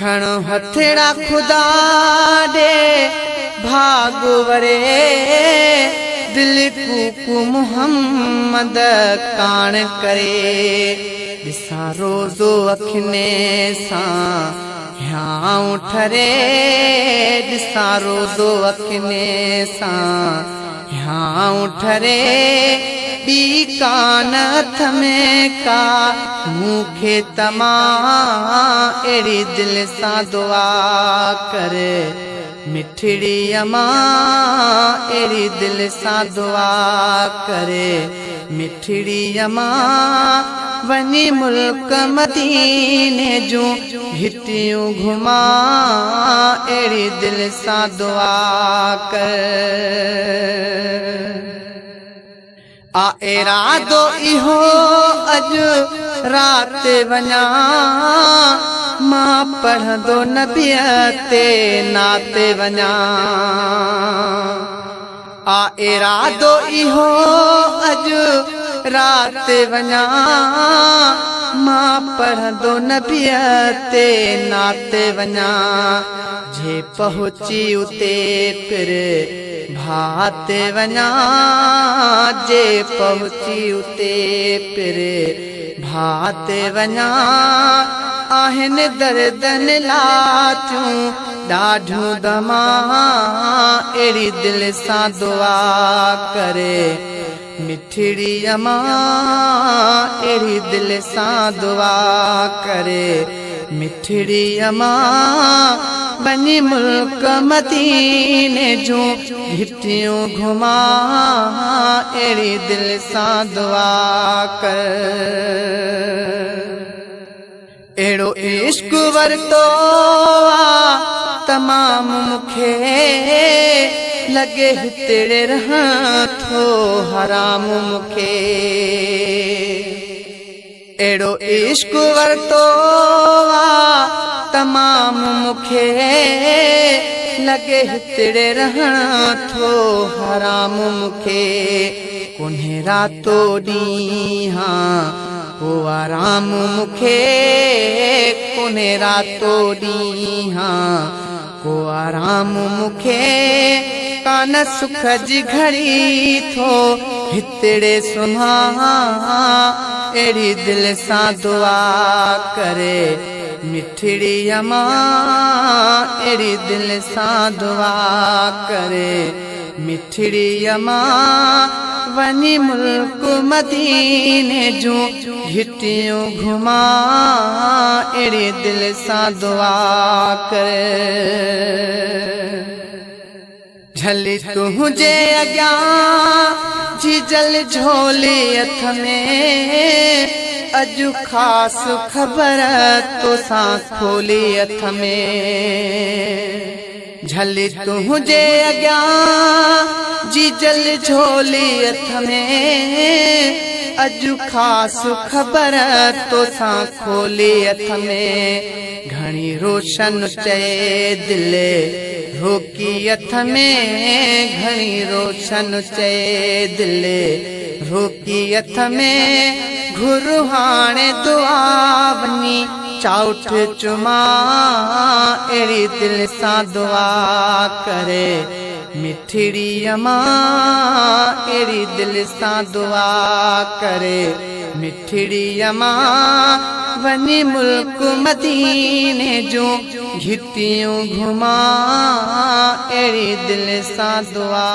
खणो हथड़ा खुदा दे भागवरे दिल कूकू मोहम्मद कान करे दिसा रोज़ो अखने सा ह्यां ठरे दिसा रोज़ो अखने सा ह्यां ठरे बी कानथ में का मुखे तमा एड़ी दिल सा दुआ करे मिठड़ी अमा एड़ी दिल सा दुआ करे मिठड़ी अमा वनी मुल्क मदीने जो हिटियूं घुमा एड़ी दिल सा दुआ कर आ इरादो इहो अज रात वञा मां पढ़ंदो नबीअ ते नाते वञा आ इरादो इहो अज रात वञा मां पढ़ंदो नबीअ ते नाते वञा जे पहुची उते फिर भाते वञा जे पहुची उते फिर भाते वञा आहिनि दर्दन लाथियूं ॾाढियूं दमा एड़ी दिल सां दुआ करे मिठड़ी अमा एड़ी दिल सां दुआ करे मिठड़ी अमा बनी मुल्क मदीने जो हिटियूं घुमा एड़ी दिल सां दुआ कर एड़ो इश्क वरतो तमाम मुखे लगे हितड़े रहण थो हराम मुखे एड़ो इश्क वरतो तमाम मुखे लगे हितड़े रहण थो हराम मुखे कोन्हे रातो ॾींहां को आराम मुखे कोन्हे रातो ॾींहां को आराम मुखे कान सुख जी घड़ी थो हितड़े सुम्हा एड़ी दिल सां दुआ करे मिठड़ी अमा एड़ी दिल सां दुआ करे मिठड़ी अमा वनी मुल्क मदीने जो हिटियूं घुमा एड़ी दिल सां दुआ करे झली तुझे अॻियां जी जल झोली हथ में अजु खास खबर तो सां खोली हथ में झली तुझे अॻियां जी जल झोली हथ में अजु खास खबर तो सां खोली हथ में घणी रोशन चए दिल रोकी हथ में घणी रोशन चए दिल रोकी हथ में घुरु हाणे दुआ वनी चाउठ चुमा एड़ी दिल सां दुआ करे मिठड़ी अमा एड़ी दिल सां दुआ करे मिठड़ी अमा वनी मुल्क मदीने जो घिटियूं घुमा एड़ी दिल सां दुआ